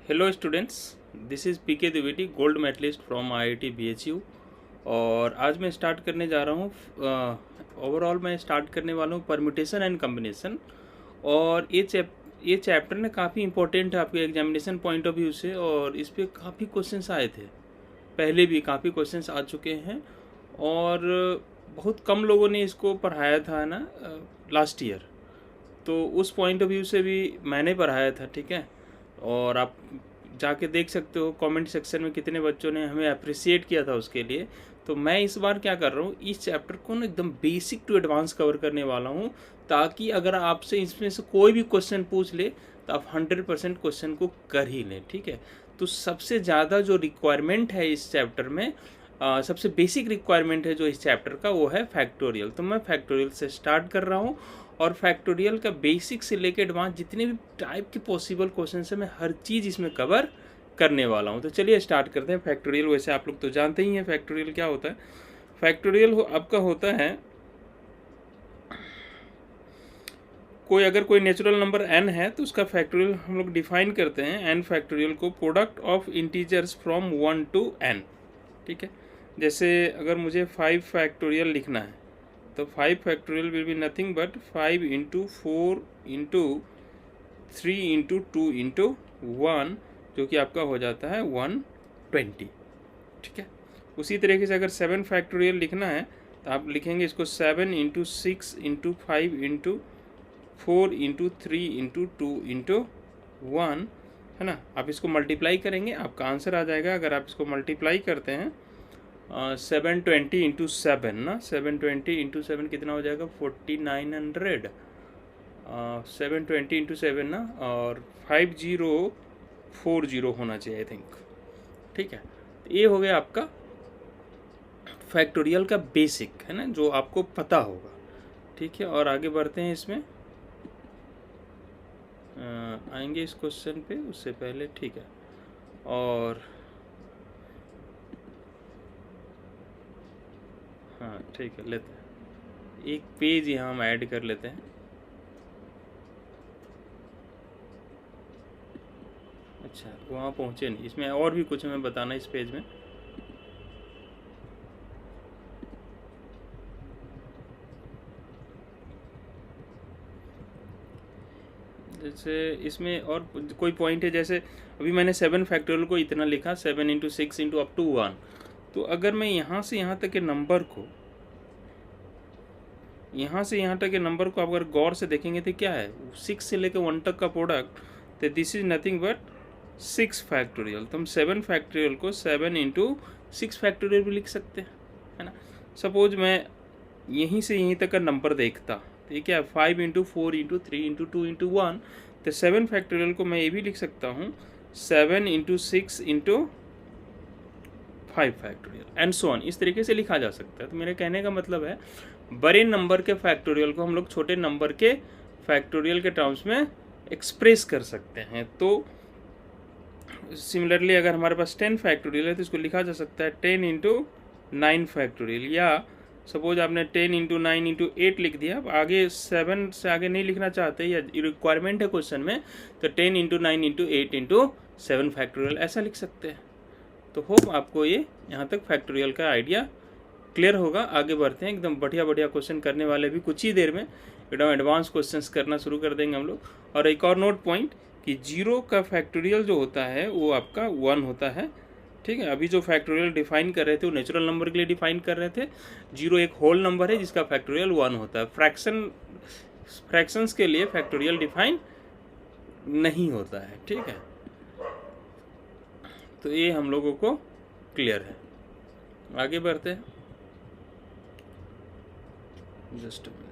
Hello students, this is PK Dwivedi, gold medalist from IIT BHU. और आज मैं start करने जा रहा हूँ, ओवरऑल मैं स्टार्ट करने वाला हूँ परम्यूटेशन एंड कम्बिनेशन। और ये चैप्टर ना काफ़ी इंपॉर्टेंट है आपके एग्जामिनेशन पॉइंट ऑफ व्यू से, और इस पर काफ़ी क्वेश्चंस आए थे, पहले भी काफ़ी क्वेश्चंस आ चुके हैं। और बहुत कम लोगों ने इसको पढ़ाया था ना लास्ट ईयर, तो उस पॉइंट ऑफ व्यू से भी मैंने पढ़ाया था, ठीक है। और आप जाके देख सकते हो कमेंट सेक्शन में कितने बच्चों ने हमें अप्रिसिएट किया था उसके लिए। तो मैं इस बार क्या कर रहा हूँ, इस चैप्टर को ना एकदम बेसिक टू एडवांस कवर करने वाला हूँ, ताकि अगर आपसे इसमें से कोई भी क्वेश्चन पूछ ले तो आप 100% क्वेश्चन को कर ही लें, ठीक है। तो सबसे ज़्यादा जो रिक्वायरमेंट है इस चैप्टर में, सबसे बेसिक रिक्वायरमेंट है जो इस चैप्टर का, वो है फैक्टोरियल। तो मैं फैक्टोरियल से स्टार्ट कर रहा हूँ, और फैक्टोरियल का बेसिक से लेकर एडवांस जितने भी टाइप के पॉसिबल क्वेश्चन है, मैं हर चीज़ इसमें कवर करने वाला हूँ। तो चलिए स्टार्ट करते हैं फैक्टोरियल। वैसे आप लोग तो जानते ही हैं फैक्टोरियल क्या होता है। फैक्टोरियल आपका होता है, कोई नेचुरल नंबर n है तो उसका फैक्टोरियल हम लोग डिफाइन करते हैं n फैक्टोरियल को product of integers from 1 to n, ठीक है। जैसे अगर मुझे 5 फैक्टोरियल लिखना है तो 5 factorial will be nothing but 5 into 4 into 3 into 2 into 1, जो कि आपका हो जाता है 120, ठीक है। उसी तरीके से अगर 7 फैक्टोरियल लिखना है तो आप लिखेंगे इसको 7 into 6 into 5 into 4 into 3 into 2 into 1, है ना। आप इसको मल्टीप्लाई करेंगे, आपका आंसर आ जाएगा। अगर आप इसको मल्टीप्लाई करते हैं 720 इंटू 7 ना, 720 इंटू 7 कितना हो जाएगा, 4900। 720 इंटू 7 ना, और 5040 होना चाहिए आई थिंक, ठीक है। तो ये हो गया आपका फैक्टोरियल का बेसिक, है ना, जो आपको पता होगा, ठीक है। और आगे बढ़ते हैं, इसमें आएंगे इस क्वेश्चन पे उससे पहले, ठीक है। और हाँ ठीक है, लेते हैं एक पेज यहाँ हम ऐड कर लेते हैं। अच्छा, वहाँ पहुँचे नहीं, इसमें और भी कुछ हमें बताना इस पेज में। जैसे इसमें और कोई पॉइंट है, जैसे अभी मैंने 7 फैक्टोरियल को इतना लिखा, 7 इंटू 6 इंटू अप टू 1। तो अगर मैं यहाँ से यहाँ तक के नंबर को, यहाँ से यहाँ तक के नंबर को आप अगर गौर से देखेंगे तो क्या है, 6 से लेकर 1 तक का प्रोडक्ट, तो this is nothing but 6 factorial. तो हम 7 फैक्टोरियल को 7 इंटू 6 फैक्टोरियल भी लिख सकते हैं, है ना। सपोज मैं यहीं से यहीं तक का नंबर देखता, तो ये क्या है, 5 इंटू 4 इंटू 3 इंटू 2 इंटू 1। तो 7 फैक्टोरियल को मैं ये भी लिख सकता हूँ 7 into 6 into 5 factorial and so on, इस तरीके से लिखा जा सकता है। तो मेरे कहने का मतलब है, बड़े नंबर के फैक्टोरियल को हम लोग छोटे नंबर के फैक्टोरियल के टर्म्स में एक्सप्रेस कर सकते हैं। तो सिमिलरली अगर हमारे पास 10 फैक्टोरियल है तो इसको लिखा जा सकता है 10 इंटू 9 फैक्टोरियल, या सपोज आपने 10 इंटू 9 इंटू 8 लिख दिया, अब आगे 7 से आगे नहीं लिखना चाहते या रिक्वायरमेंट है क्वेश्चन में, तो 10 इंटू 9 इंटू 8 इंटू 7 फैक्टोरियल ऐसा लिख सकते हैं। तो होप आपको ये यहाँ तक फैक्टोरियल का आइडिया क्लियर होगा। आगे बढ़ते हैं, एकदम बढ़िया बढ़िया क्वेश्चन करने वाले भी कुछ ही देर में एकदम एडवांस क्वेश्चंस करना शुरू कर देंगे हम लोग। और एक और नोट पॉइंट कि 0 का फैक्टोरियल जो होता है वो आपका 1 होता है, ठीक है। अभी जो फैक्टोरियल डिफाइन कर रहे थे वो नेचुरल नंबर के लिए डिफाइन कर रहे थे। 0 एक होल नंबर है जिसका फैक्टोरियल 1 होता है। फ्रैक्शंस के लिए फैक्टोरियल डिफाइन नहीं होता है, ठीक है। तो ये हम लोगों को क्लियर है। आगे बढ़ते हैं, जस्ट अ मिनट।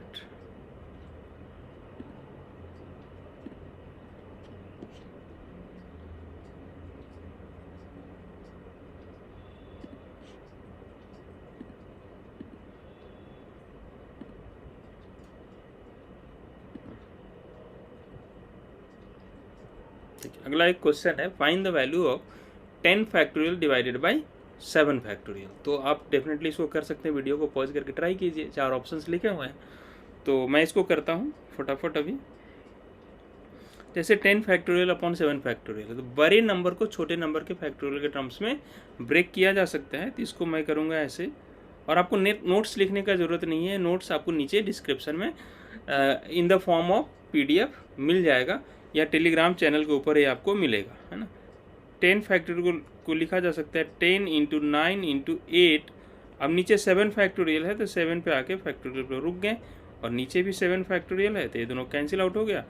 अगला एक क्वेश्चन है, find the value of 10 factorial divided by 7 factorial. तो आप डेफिनेटली इसको कर सकते हैं, वीडियो को पॉज करके ट्राई कीजिए, 4 ऑप्शंस लिखे हुए हैं। तो मैं इसको करता हूँ फटाफट अभी। जैसे 10 फैक्टोरियल अपॉन 7 फैक्टोरियल है, तो बड़े नंबर को छोटे नंबर के फैक्टोरियल के टर्म्स में ब्रेक किया जा सकता है। तो इसको मैं करूँगा ऐसे, और आपको नोट्स लिखने का ज़रूरत नहीं है, नोट्स आपको नीचे डिस्क्रिप्शन में in the form of PDF मिल जाएगा, या टेलीग्राम चैनल के ऊपर ही आपको मिलेगा, है ना। 10 फैक्टोरियल को लिखा जा सकता है 10 × 9 × 8। अब नीचे 7 फैक्टोरियल है तो 7 पे आके फैक्टोरियल पे रुक गए, और नीचे भी 7 फैक्टोरियल है तो ये दोनों कैंसिल आउट हो गया,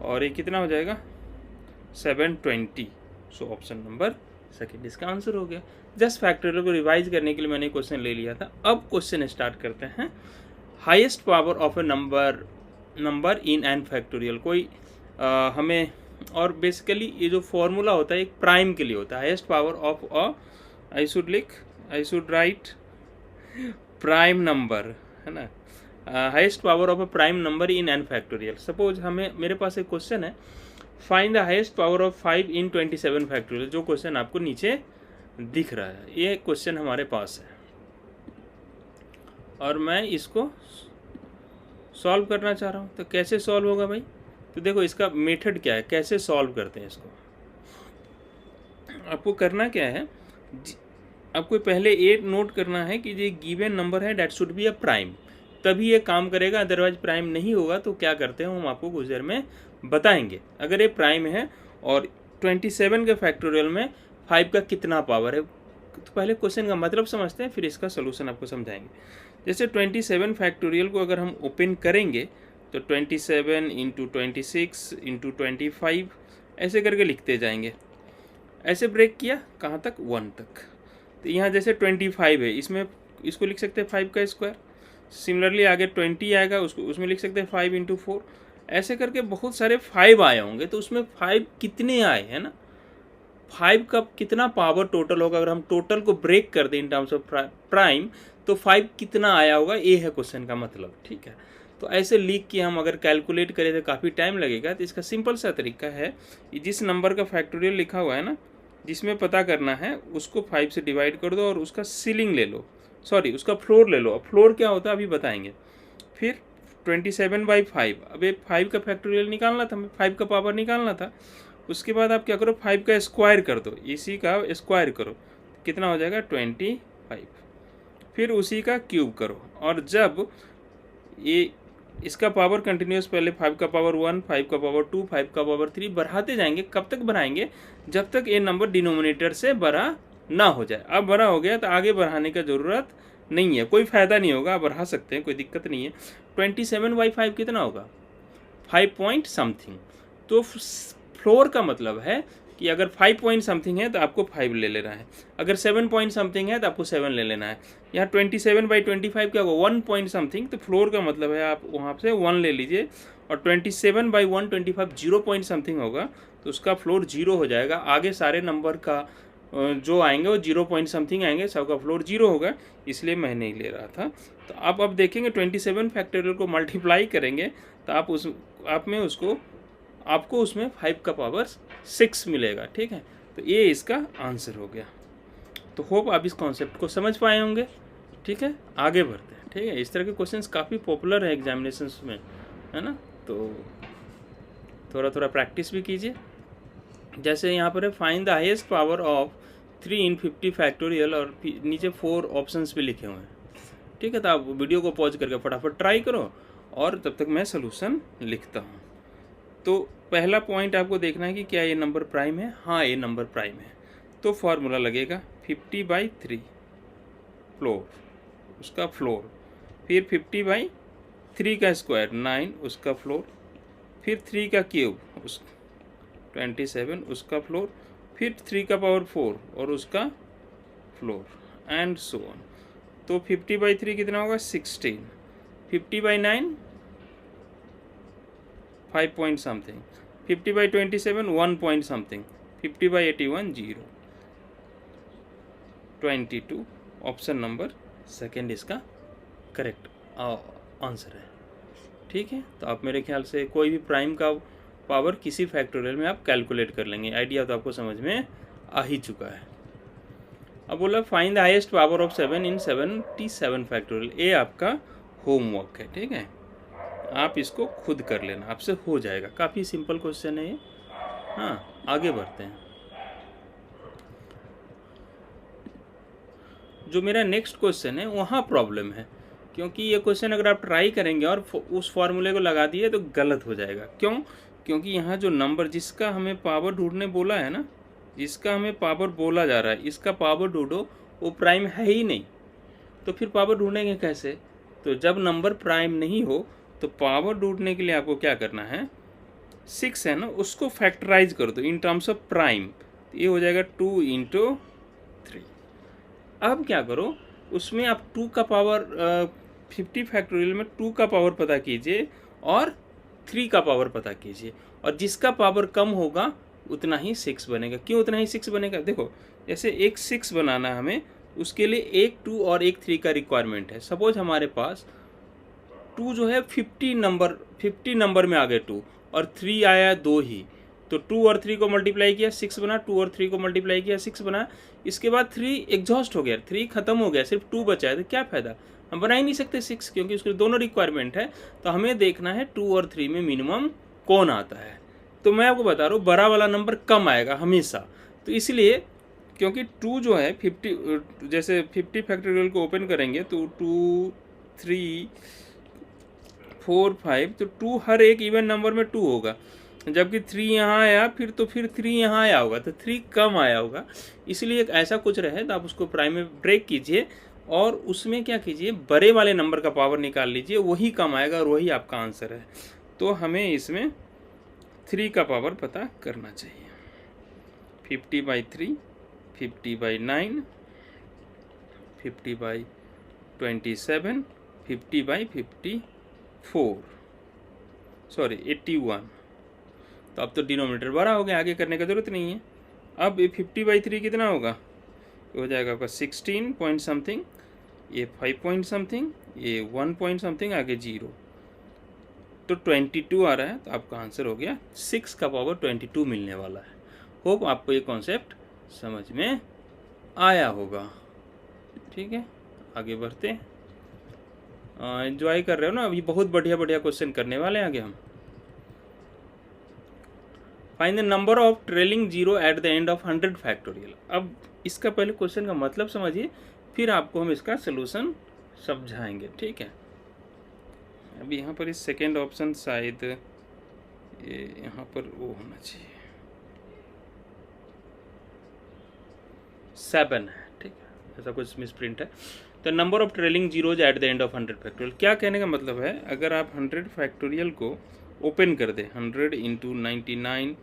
और ये कितना हो जाएगा 720। सो ऑप्शन नंबर सेकेंड इसका आंसर हो गया। जस्ट फैक्टोरियल को रिवाइज करने के लिए मैंने क्वेश्चन ले लिया था। अब क्वेश्चन स्टार्ट करते हैं। Highest power of A number in an factorial. कोई हमें, और बेसिकली ये जो फॉर्मूला होता है एक प्राइम के लिए होता है। Highest power of I should write prime number, है ना। Highest power of a prime number in an factorial. Suppose मेरे पास एक क्वेश्चन है, find the highest power of 5 in 27 factorial. जो क्वेश्चन आपको नीचे दिख रहा है, ये क्वेश्चन हमारे पास है, और मैं इसको सॉल्व करना चाह रहा हूँ। तो कैसे सॉल्व होगा भाई? तो देखो इसका मेथड क्या है, कैसे सॉल्व करते हैं इसको। आपको करना क्या है, आपको पहले ये नोट करना है कि ये गिवन नंबर है, that should be a prime, तभी ये काम करेगा, अदरवाइज प्राइम नहीं होगा। तो क्या करते हैं हम आपको कुछ देर में बताएंगे। अगर ये प्राइम है और 27 के फैक्टोरियल में 5 का कितना पावर है, तो पहले क्वेश्चन का मतलब समझते हैं, फिर इसका सोल्यूशन आपको समझाएंगे। जैसे 27 फैक्टोरियल को अगर हम ओपन करेंगे तो 27 × 26 × 25 ऐसे करके लिखते जाएंगे। ऐसे ब्रेक किया कहाँ तक, 1 तक। तो यहाँ जैसे 25 है, इसमें इसको लिख सकते हैं 5 का स्क्वायर। सिमिलरली आगे 20 आएगा, उसमें लिख सकते हैं 5 × 4। ऐसे करके बहुत सारे 5 आए होंगे, तो उसमें 5 कितने आए हैं ना, 5 का कितना पावर टोटल होगा। अगर हम टोटल को ब्रेक कर दें इन टर्म्स ऑफ प्राइम, तो 5 कितना आया होगा, ये है क्वेश्चन का मतलब, ठीक है। तो ऐसे लिख के हम अगर कैलकुलेट करें तो काफ़ी टाइम लगेगा। तो इसका सिंपल सा तरीका है, जिस नंबर का फैक्टोरियल लिखा हुआ है ना, जिसमें पता करना है, उसको 5 से डिवाइड कर दो और उसका सीलिंग ले लो, सॉरी उसका फ्लोर ले लो। अब फ्लोर क्या होता है अभी बताएंगे। फिर 27/5, अब ये 5 का फैक्टोरियल निकालना था, 5 का पावर निकालना था। उसके बाद आप क्या करो, 5 का स्क्वायर कर दो, इसी का स्क्वायर करो, कितना हो जाएगा 25। फिर उसी का क्यूब करो, और जब ये इसका पावर कंटिन्यूस, पहले 5 का पावर 1, 5 का पावर 2, 5 का पावर 3 बढ़ाते जाएंगे। कब तक बढ़ाएंगे, जब तक ये नंबर डिनोमिनेटर से बड़ा ना हो जाए। अब बड़ा हो गया तो आगे बढ़ाने का ज़रूरत नहीं है, कोई फ़ायदा नहीं होगा, बढ़ा सकते हैं, कोई दिक्कत नहीं है। 27/5 कितना होगा, 5 पॉइंट समथिंग। तो फ्लोर का मतलब है कि अगर 5 पॉइंट समथिंग है तो आपको 5 ले लेना है, अगर 7 पॉइंट समथिंग है तो आपको 7 ले लेना है। यहाँ 27/25 क्या होगा, 1 पॉइंट समथिंग। तो फ्लोर का मतलब है आप वहाँ से 1 ले लीजिए, और 27/125 0 पॉइंट समथिंग होगा, तो उसका फ्लोर 0 हो जाएगा। आगे सारे नंबर का जो आएंगे वो 0 पॉइंट समथिंग आएंगे, सबका फ्लोर 0 होगा, इसलिए मैं नहीं ले रहा था। तो आप अब देखेंगे 27 फैक्टोरियल को मल्टीप्लाई करेंगे तो आपको उसमें 5 का पावर 6 मिलेगा, ठीक है। तो ये इसका आंसर हो गया। तो होप आप इस कॉन्सेप्ट को समझ पाए होंगे, ठीक है। आगे बढ़ते हैं, ठीक है। इस तरह के क्वेश्चंस काफ़ी पॉपुलर है एग्जामिनेशंस में, है ना। तो थोड़ा थोड़ा प्रैक्टिस भी कीजिए। जैसे यहाँ पर है find the highest power of 3 in 50 factorial, और नीचे 4 ऑप्शंस भी लिखे हुए हैं, ठीक है। तो आप वीडियो को पॉज करके फटाफट ट्राई करो, और तब तक मैं सोल्यूशन लिखता हूँ। तो पहला पॉइंट आपको देखना है कि क्या ये नंबर प्राइम है। हाँ, ये नंबर प्राइम है। तो फॉर्मूला लगेगा 50/3 फ्लोर, उसका फ्लोर, फिर 50/3 का स्क्वायर 9, उसका फ्लोर, फिर 3 का क्यूब 27, उसका फ्लोर, फिर 3 का पावर 4 और उसका फ्लोर, एंड सो ऑन। तो 50/3 कितना होगा 16, 50/9 5 point something, 50/27 1 point something, 50/81 0, 22। Option number second इसका करेक्ट आंसर है, ठीक है। तो आप मेरे ख्याल से कोई भी प्राइम का पावर किसी फैक्टोरियल में आप कैलकुलेट कर लेंगे। आइडिया तो आपको समझ में आ ही चुका है। अब बोला find the highest power of 7 in 77 factorial. ये आपका होमवर्क है, ठीक है। आप इसको खुद कर लेना, आपसे हो जाएगा। काफ़ी सिंपल क्वेश्चन है ये। हाँ, आगे बढ़ते हैं। जो मेरा नेक्स्ट क्वेश्चन है वहाँ प्रॉब्लम है, क्योंकि ये क्वेश्चन अगर आप ट्राई करेंगे और उस फॉर्मूले को लगा दिए तो गलत हो जाएगा। क्यों? क्योंकि यहाँ जो नंबर जिसका हमें पावर ढूंढने बोला है ना, जिसका हमें पावर बोला जा रहा है, इसका पावर ढूंढो, वो प्राइम है ही नहीं, तो फिर पावर ढूंढेंगे कैसे? तो जब नंबर प्राइम नहीं हो तो पावर ढूंढने के लिए आपको क्या करना है, 6 है ना, उसको फैक्टराइज कर दो इन टर्म्स ऑफ प्राइम, तो ये हो जाएगा 2 इंटू 3। अब क्या करो, उसमें आप 2 का पावर 50 फैक्टोरियल में 2 का पावर पता कीजिए और 3 का पावर पता कीजिए, और जिसका पावर कम होगा उतना ही 6 बनेगा। क्यों उतना ही 6 बनेगा? देखो, जैसे एक 6 बनाना हमें, उसके लिए एक 2 और एक 3 का रिक्वायरमेंट है। सपोज हमारे पास 2 जो है 50 नंबर में आ गए 2, और 3 आया 2 ही, तो 2 और 3 को मल्टीप्लाई किया 6 बना, 2 और 3 को मल्टीप्लाई किया 6 बना। इसके बाद 3 एग्जॉस्ट हो गया, 3 खत्म हो गया, सिर्फ 2 बचा है, तो क्या फ़ायदा? हम बना ही नहीं सकते 6, क्योंकि उसके दोनों रिक्वायरमेंट है। तो हमें देखना है 2 और 3 में मिनिमम कौन आता है। तो मैं आपको बता रहा हूँ बड़ा वाला नंबर कम आएगा हमेशा। तो इसलिए, क्योंकि 2 जो है 50, जैसे 50 फैक्टोरियल को ओपन करेंगे तो 2 3 4 5, तो 2 हर एक इवन नंबर में 2 होगा, जबकि 3 यहाँ आया, फिर 3 यहाँ आया होगा, तो 3 कम आया होगा। इसलिए एक ऐसा कुछ रहे तो आप उसको प्राइम में ब्रेक कीजिए और उसमें क्या कीजिए, बड़े वाले नंबर का पावर निकाल लीजिए, वही कम आएगा और वही आपका आंसर है। तो हमें इसमें 3 का पावर पता करना चाहिए। 50/3, 50/9, 50/27, 50/54, सॉरी 81। तो अब तो डिनोमिनेटर बड़ा हो गया, आगे करने का जरूरत नहीं है। अब ये 50/3 कितना होगा? हो जाएगा आपका 16 पॉइंट समथिंग, ये 5 पॉइंट समथिंग, ये 1 पॉइंट समथिंग, आगे 0, तो 22 आ रहा है। तो आपका आंसर हो गया 6 का पावर 22 मिलने वाला है। होप आपको ये कॉन्सेप्ट समझ में आया होगा। ठीक है, आगे बढ़ते हैं। एंजॉय कर रहे हो ना? अभी बहुत बढ़िया बढ़िया क्वेश्चन करने वाले हैं आगे हम। Find the number of trailing zero at the end of 100 factorial. अब इसका पहले क्वेश्चन का मतलब समझिए, फिर आपको हम इसका सलूशन समझाएंगे। ठीक है, अभी यहाँ पर इस सेकेंड ऑप्शन शायद ये यहाँ पर वो होना चाहिए, 7 है। ठीक है, ऐसा कुछ मिसप्रिंट है। तो number of trailing zeros at the end of 100 factorial, क्या कहने का मतलब है, अगर आप 100 फैक्टोरियल को ओपन कर दें, 100 इंटू 99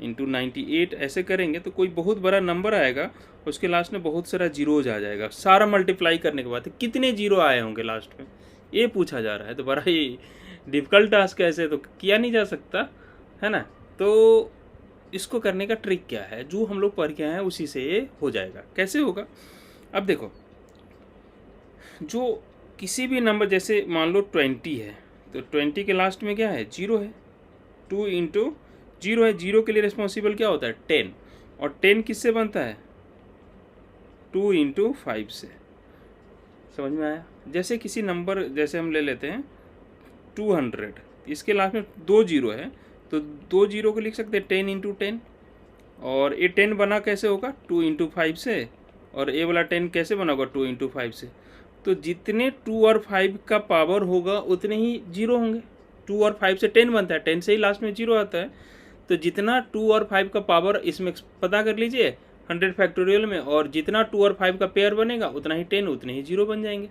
इंटू 98 ऐसे करेंगे तो कोई बहुत बड़ा नंबर आएगा, उसके लास्ट में बहुत सारा जीरोज आ जाएगा। सारा मल्टीप्लाई करने के बाद कितने जीरो आए होंगे लास्ट में, ये पूछा जा रहा है। तो बड़ा ही डिफ़िकल्ट टास्क है, ऐसे तो किया नहीं जा सकता है ना। तो इसको करने का ट्रिक क्या है, जो हम लोग पढ़ के आए हैं उसी से ये हो जाएगा। कैसे होगा? अब देखो, जो किसी भी नंबर, जैसे मान लो 20 है, तो 20 के लास्ट में क्या है, 0 है। 2 इंटू 0 है, 0 के लिए रिस्पॉन्सिबल क्या होता है, 10, और 10 किससे बनता है, 2 इंटू 5 से। समझ में आया? जैसे किसी नंबर, जैसे हम ले लेते हैं 200, इसके लास्ट में 2 0 है, तो 2 0 को लिख सकते हैं 10 इंटू 10, और ये 10 बना कैसे होगा, 2 इंटू 5 से, और ये वाला 10 कैसे बना होगा, 2 इंटू 5 से। तो जितने 2 और 5 का पावर होगा उतने ही 0 होंगे। 2 और 5 से 10 बनता है, 10 से ही लास्ट में 0 आता है। तो जितना 2 और 5 का पावर इसमें पता कर लीजिए 100 फैक्टोरियल में, और जितना 2 और 5 का पेयर बनेगा उतना ही 10, उतने ही 0 बन जाएंगे।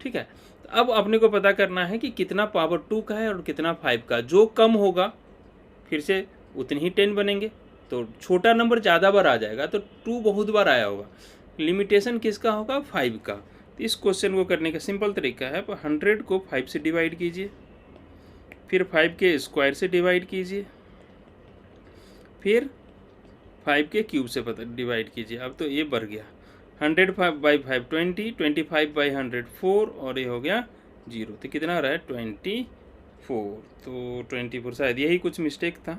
ठीक है, तो अब अपने को पता करना है कि कितना पावर 2 का है और कितना 5 का। जो कम होगा फिर से उतने ही 10 बनेंगे, तो छोटा नंबर ज़्यादा बार आ जाएगा, तो 2 बहुत बार आया होगा। लिमिटेशन किसका होगा, 5 का। तो इस क्वेश्चन को करने का सिंपल तरीका है, 100 को 5 से डिवाइड कीजिए, फिर 5 के स्क्वायर से डिवाइड कीजिए, फिर 5 के क्यूब से डिवाइड कीजिए। अब तो ये बढ़ गया, 100/5 20, 25/100 4, और ये हो गया 0। तो कितना आ रहा है, 24। तो 24, शायद यही कुछ मिस्टेक था,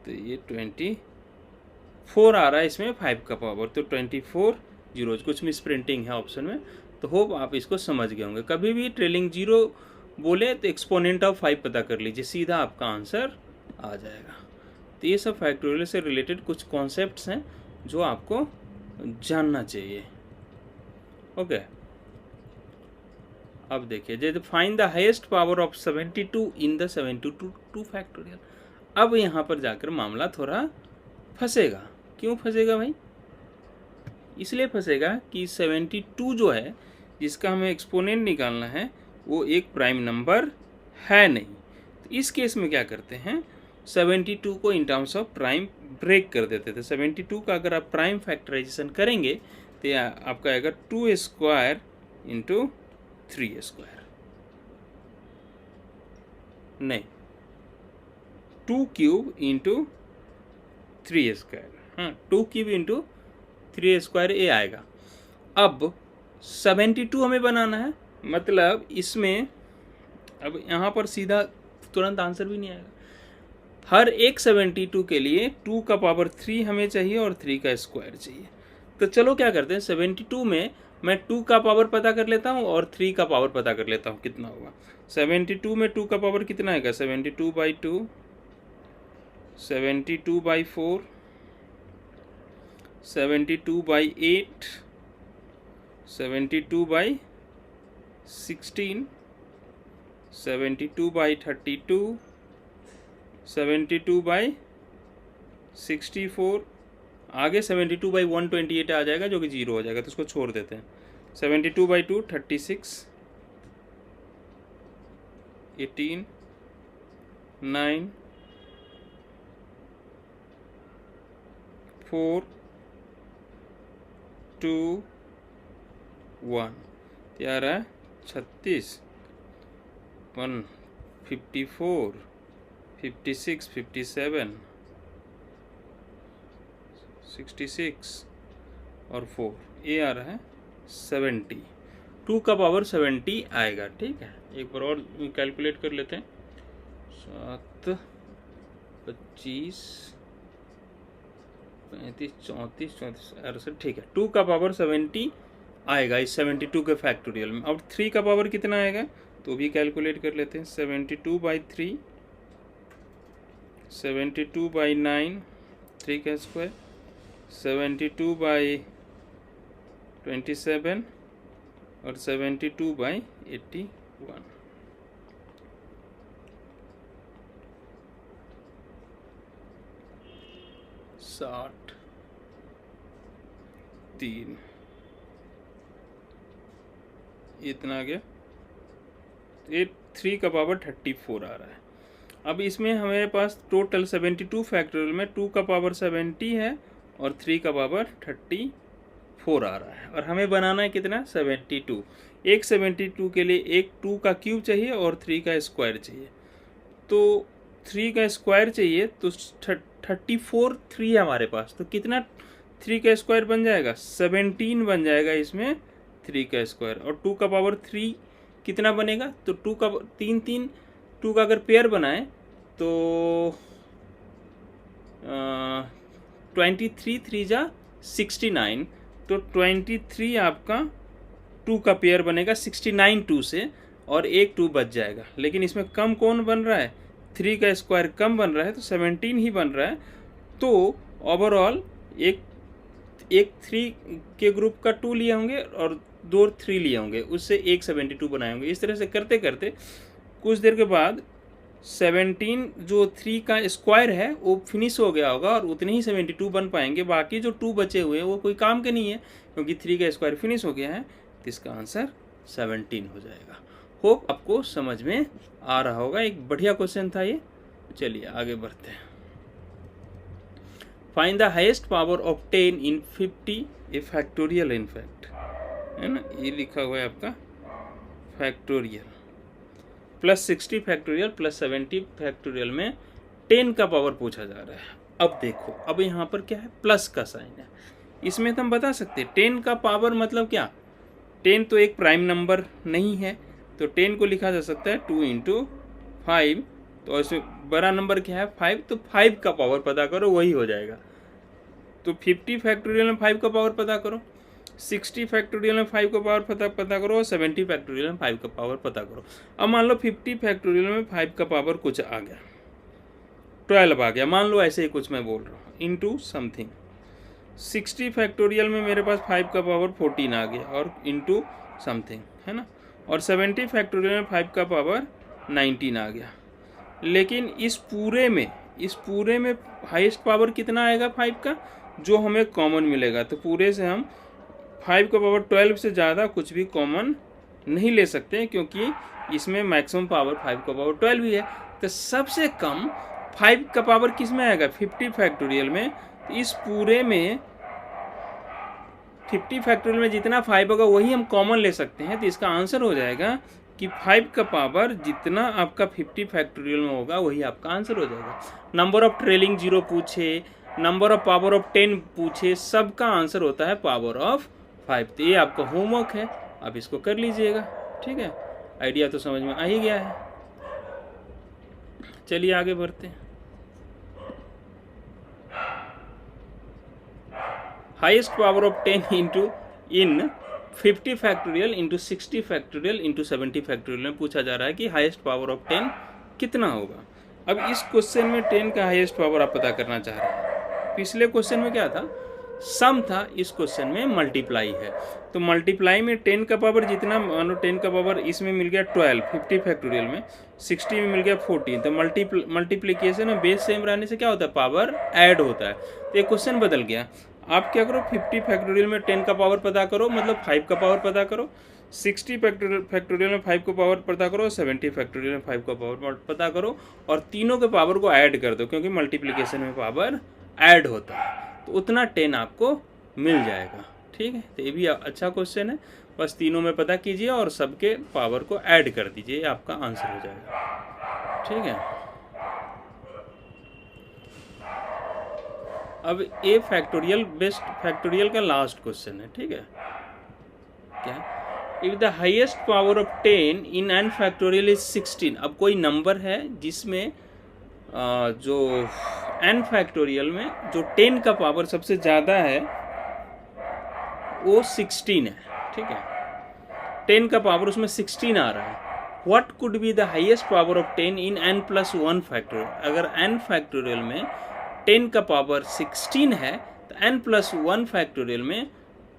तो ये 24 आ रहा है इसमें 5 का पावर, तो 24 जीरोज, कुछ मिस प्रिंटिंग है ऑप्शन में। तो होप आप इसको समझ गए होंगे। कभी भी ट्रेलिंग जीरो बोले तो एक्सपोनेंट ऑफ 5 पता कर लीजिए, सीधा आपका आंसर आ जाएगा। तो ये सब फैक्टोरियल से रिलेटेड कुछ कॉन्सेप्ट्स हैं जो आपको जानना चाहिए। ओके, अब देखिए, जैसे find the highest power of 72 in the 72 factorial. अब यहाँ पर जाकर मामला थोड़ा फंसेगा। क्यों फंसेगा भाई? इसलिए फंसेगा कि 72 जो है जिसका हमें एक्सपोनेंट निकालना है वो एक प्राइम नंबर है नहीं। तो इस केस में क्या करते हैं, 72 को in terms of prime break कर देते थे। 72 का अगर आप प्राइम फैक्टराइजेशन करेंगे तो आपका आएगा 2 स्क्वायर इंटू 3 स्क्वायर, नहीं 2 क्यूब इंटू 3 स्क्वायर, हाँ 2 क्यूब इंटू 3 स्क्वायर ये आएगा। अब 72 हमें बनाना है, मतलब इसमें अब यहाँ पर सीधा तुरंत आंसर भी नहीं आएगा। हर एक 72 के लिए 2 का पावर 3 हमें चाहिए और 3 का स्क्वायर चाहिए। तो चलो क्या करते हैं, 72 में मैं 2 का पावर पता कर लेता हूँ और 3 का पावर पता कर लेता हूँ कितना होगा। 72 में 2 का पावर कितना आएगा, 72/2, 72/4, 72/8, 72/16, 72/32, 72/64, आगे 72/128 आ जाएगा जो कि 0 हो जाएगा, तो उसको छोड़ देते हैं। 72/2 36, 18, 9, 4, 2, 1, क्या रहा है 36, 1, 54, 56, 57, 66 और 4, ये आ रहा है 70। 2 का पावर 70 आएगा। ठीक है, एक बार और कैलकुलेट कर लेते हैं। 7, 25, 35, 34, 34, 68, ठीक है। 2 का पावर 70 आएगा इस 72 के फैक्टोरियल में। अब 3 का पावर कितना आएगा तो भी कैलकुलेट कर लेते हैं। 72/3, 72/9, 3 का स्क्वायर, 72/27 और 72/81। 60, 3, इतना आ गया। ये 3 का पावर 34 आ रहा है। अब इसमें हमारे पास टोटल 72 फैक्टोरियल में 2 का पावर 70 है और 3 का पावर 34 आ रहा है, और हमें बनाना है कितना 72। एक 72 के लिए एक 2 का क्यूब चाहिए और 3 का स्क्वायर चाहिए। तो 3 का स्क्वायर चाहिए तो 34 3 है हमारे पास, तो कितना 3 का स्क्वायर बन जाएगा 17 बन जाएगा इसमें 3 का स्क्वायर। और 2 का पावर 3 कितना बनेगा, तो 2 का 3 2 का अगर पेयर बनाए तो 23 3 जा 69, तो 23 आपका 2 का पेयर बनेगा 69 2 से, और एक 2 बच जाएगा। लेकिन इसमें कम कौन बन रहा है, 3 का स्क्वायर कम बन रहा है, तो 17 ही बन रहा है। तो ओवरऑल एक 3 के ग्रुप का 2 लिए होंगे और 2 3 लिए होंगे, उससे एक 72 बनाए होंगे। इस तरह से करते करते कुछ देर के बाद 17 जो 3 का स्क्वायर है वो फिनिश हो गया होगा और उतने ही 72 बन पाएंगे। बाकी जो 2 बचे हुए हैं वो कोई काम के नहीं है, क्योंकि 3 का स्क्वायर फिनिश हो गया है, तो इसका आंसर 17 हो जाएगा। होप आपको समझ में आ रहा होगा। एक बढ़िया क्वेश्चन था ये। चलिए आगे बढ़ते हैं। Find the highest power of 10 in 50 A factorial, in fact है ना, ये लिखा हुआ है आपका factorial, plus 60 factorial plus 70 factorial में 10 का पावर पूछा जा रहा है। अब देखो, अब यहाँ पर क्या है, प्लस का साइन है। इसमें तो हम बता सकते हैं 10 का पावर मतलब क्या, 10 तो एक प्राइम नंबर नहीं है, तो 10 को लिखा जा सकता है 2 × 5, तो इसमें बड़ा नंबर क्या है 5, तो 5 का पावर पता करो, वही हो जाएगा। तो 50 फैक्टोरियल में 5 का पावर पता करो। 60 फैक्टोरियल में 5 का पावर पता करो और 70 फैक्टोरियल में 5 का पावर पता करो। अब मान लो 50 फैक्टोरियल में 5 का पावर कुछ आ गया, 12 आ गया, मान लो ऐसे ही कुछ मैं बोल रहा हूँ, इंटू समथिंग। 60 फैक्टोरियल में मेरे पास 5 का पावर 14 आ गया और इंटू समथिंग, है ना। और 70 फैक्टोरियल में 5 का पावर 19 आ गया। लेकिन इस पूरे में हाईएस्ट पावर कितना आएगा 5 का, जो हमें कॉमन मिलेगा। तो पूरे से हम 5 का पावर 12 से ज़्यादा कुछ भी कॉमन नहीं ले सकते, क्योंकि इसमें मैक्सिमम पावर 5 का पावर 12 ही है। तो सबसे कम 5 का पावर किस में आएगा, 50 फैक्टोरियल में। तो इस पूरे में 50 फैक्टोरियल में जितना 5 होगा वही हम कॉमन ले सकते हैं। तो इसका आंसर हो जाएगा कि 5 का पावर जितना आपका 50 फैक्टोरियल में होगा वही आपका आंसर हो जाएगा। नंबर ऑफ ट्रेलिंग जीरो पूछे, नंबर ऑफ पावर ऑफ 10 पूछे, सबका आंसर होता है पावर ऑफ 5। तो ये आपका होमवर्क है, आप इसको कर लीजिएगा, ठीक है। आइडिया तो समझ में आ ही गया है। चलिए आगे बढ़ते हैं। Highest power of 10 into in 50 factorial into 60 factorial into 70 factorial में पूछा जा रहा है कि हाईएस्ट पावर ऑफ 10 कितना होगा। अब इस क्वेश्चन में 10 का हाईएस्ट पावर आप पता करना चाह रहे हैं। पिछले क्वेश्चन में क्या था, सम था, इस क्वेश्चन में मल्टीप्लाई है। तो मल्टीप्लाई में 10 का पावर जितना, मानो 10 का पावर इसमें मिल गया 12 50 फैक्टोरियल में, 60 में मिल गया 14। तो मल्टीप्लीकेशन में बेस सेम रहने से क्या होता है, पावर ऐड होता है। तो ये क्वेश्चन बदल गया। आप क्या करो, 50 फैक्टोरियल में 10 का पावर पता करो, मतलब 5 का पावर पता करो। 60 फैक्टोरियल में 5 का पावर पता करो, 70 फैक्टोरियल में 5 का पावर पता करो, और तीनों के पावर को ऐड कर दो, क्योंकि मल्टीप्लिकेशन में पावर ऐड होता है। तो उतना 10 आपको मिल जाएगा, ठीक है। तो ये भी अच्छा क्वेश्चन है। बस तीनों में पता कीजिए और सबके पावर को ऐड कर दीजिए, ये आपका आंसर हो जाएगा, ठीक है। अब ए फैक्टोरियल बेस्ट फैक्टोरियल का लास्ट क्वेश्चन है, ठीक है। क्या, if the highest power of 10 in an factorial is 16। अब कोई नंबर है जिसमें जो एन फैक्टोरियल में जो 10 का पावर सबसे ज़्यादा है वो 16 है, ठीक है। 10 का पावर उसमें 16 आ रहा है। What could be the highest power of 10 in n plus 1 factorial. अगर n फैक्टोरियल में 10 का पावर 16 है तो n प्लस 1 फैक्टोरियल में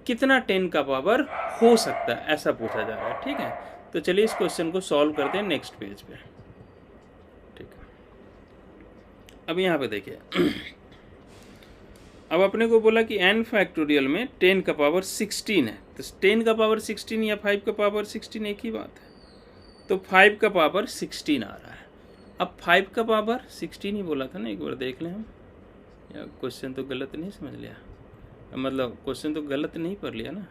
कितना 10 का पावर हो सकता है, ऐसा पूछा जा रहा है, ठीक है। तो चलिए इस क्वेश्चन को सॉल्व करते हैं नेक्स्ट पेज पे, ठीक है। अब यहाँ पे देखिए, अब अपने को बोला कि n फैक्टोरियल में 10 का पावर 16 है। तो 10 का पावर 16 या 5 का पावर 16 एक ही बात है। तो 5 का पावर 16 आ रहा है। अब 5 का पावर 16 ही बोला था ना, एक बार देख लें हम, या क्वेश्चन तो गलत नहीं समझ लिया, मतलब क्वेश्चन तो गलत नहीं पढ़ लिया ना।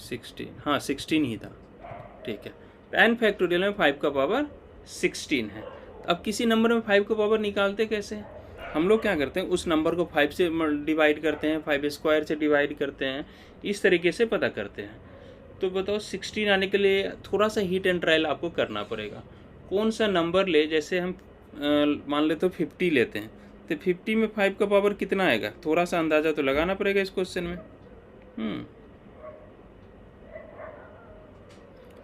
16, हाँ 16 ही था, ठीक है। तो n फैक्टोरियल में 5 का पावर 16 है। अब किसी नंबर में 5 का पावर निकालते कैसे, हम लोग क्या करते हैं, उस नंबर को 5 से डिवाइड करते हैं, 5 स्क्वायर से डिवाइड करते हैं, इस तरीके से पता करते हैं। तो बताओ 16 आने के लिए थोड़ा सा हीट एंड ट्रायल आपको करना पड़ेगा। कौन सा नंबर ले, जैसे हम मान लेते तो 50 लेते हैं, तो 50 में 5 का पावर कितना आएगा, थोड़ा सा अंदाज़ा तो लगाना पड़ेगा इस क्वेश्चन में।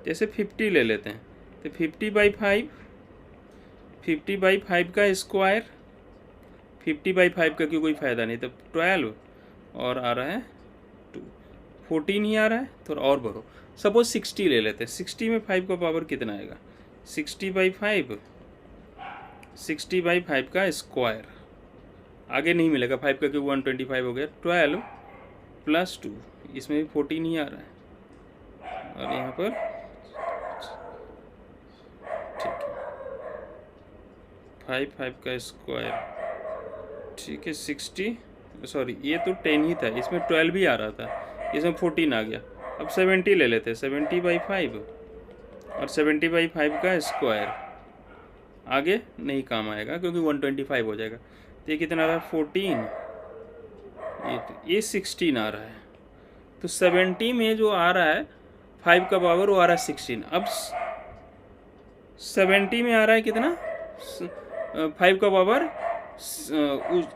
जैसे 50 ले लेते हैं, तो 50/5 का स्क्वायर, 50/5 का क्यों कोई फ़ायदा नहीं, तो 12 और आ रहा है 2, 14 ही आ रहा है, थोड़ा और बढ़ो। सपोज 60 ले लेते हैं, 60 में 5 का पावर कितना आएगा, 60/5 का स्क्वायर, आगे नहीं मिलेगा 5 का क्योंकि 125 हो गया, 12 + 2, इसमें भी 14 ही आ रहा है, और यहाँ पर ठीक है 5 का स्क्वायर, ठीक है 60, सॉरी ये तो 10 ही था, इसमें 12 भी आ रहा था, इसमें 14 आ गया। अब 70 ले लेते हैं, 70/5 और 70/5 का स्क्वायर, आगे नहीं काम आएगा क्योंकि 125 हो जाएगा। तो ये कितना आ रहा है 14, ये 16 आ रहा है। तो 70 में जो आ रहा है 5 का पावर वो आ रहा है 16। अब 70 में आ रहा है कितना, 5 का पावर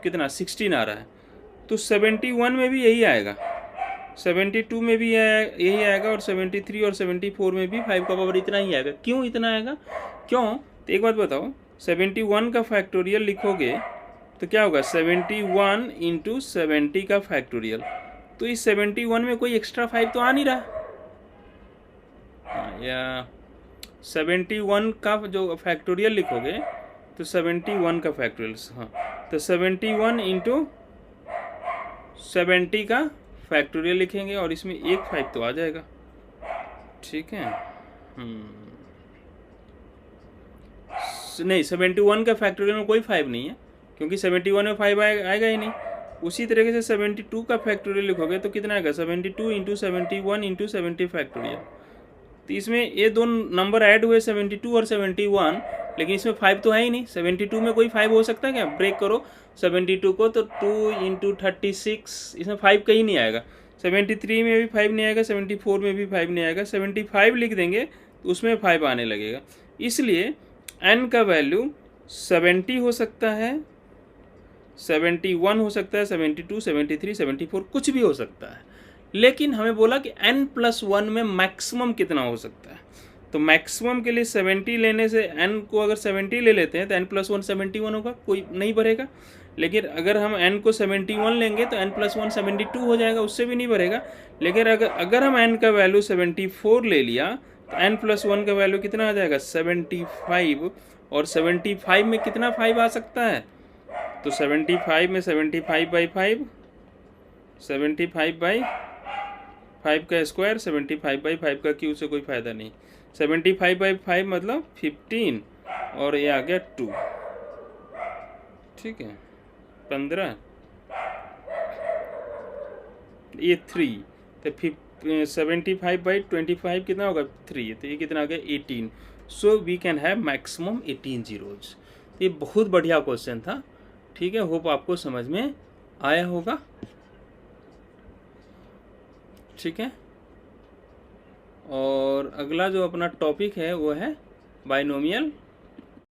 कितना 16 आ रहा है। तो 71 में भी यही आएगा, 72 में भी यही आएगा, और 73 और 74 में भी 5 का पावर इतना ही आएगा। क्यों इतना आएगा? क्यों? तो एक बात बताओ, 71 का फैक्टोरियल लिखोगे तो क्या होगा? 71 इंटू 70 का फैक्टोरियल। तो इस 71 में कोई एक्स्ट्रा 5 तो आ नहीं रहा। या 71 का जो फैक्टोरियल लिखोगे तो 71 का फैक्टोरियल, हाँ, तो 71 इंटू 70 का फैक्टोरियल लिखेंगे और इसमें एक 5 तो आ जाएगा। ठीक है। नहीं, 71 का फैक्टोरियल में कोई 5 नहीं है, क्योंकि 71 में 5 आएगा ही नहीं। उसी तरीके से 72 का फैक्टोरियल लिखोगे तो कितना आएगा? 72 इंटू 71 इंटू 70 फैक्टोरियल। तो इसमें ये दो नंबर ऐड हुए 72 और 71, लेकिन इसमें 5 तो है ही नहीं। 72 में कोई 5 हो सकता है क्या? ब्रेक करो 72 को, तो 2 इंटू 36, इसमें 5 कहीं नहीं आएगा। 73 में भी 5 नहीं आएगा, 74 में भी 5 नहीं आएगा। 75 लिख देंगे तो उसमें 5 आने लगेगा। इसलिए n का वैल्यू 70 हो सकता है, 71 हो सकता है, 72, 73, 74 कुछ भी हो सकता है। लेकिन हमें बोला कि n+1 में मैक्सिमम कितना हो सकता है। तो मैक्सिमम के लिए 70 लेने से n को अगर 70 ले लेते हैं तो n+1 71 होगा, कोई नहीं भरेगा। लेकिन अगर हम n को 71 लेंगे तो n+1 72 हो जाएगा, उससे भी नहीं भरेगा। लेकिन अगर हम n का वैल्यू 74 ले लिया तो n+1 का वैल्यू कितना आ जाएगा? 75। और 75 में कितना 5 आ सकता है? तो 75 में 75/5, 75/5 का स्क्वायर, 75/5 का क्यूब से कोई फ़ायदा नहीं। 75/5 मतलब 15, और ये आ गया 2। ठीक है, 15, ये 3, तो 75/25 कितना होगा? 3, तो ये कितना आ गया? 18। So we can have maximum 18 zeros. ये बहुत बढ़िया क्वेश्चन था। ठीक है, होप आपको समझ में आया होगा। ठीक है, और अगला जो अपना टॉपिक है वो है बाइनोमियल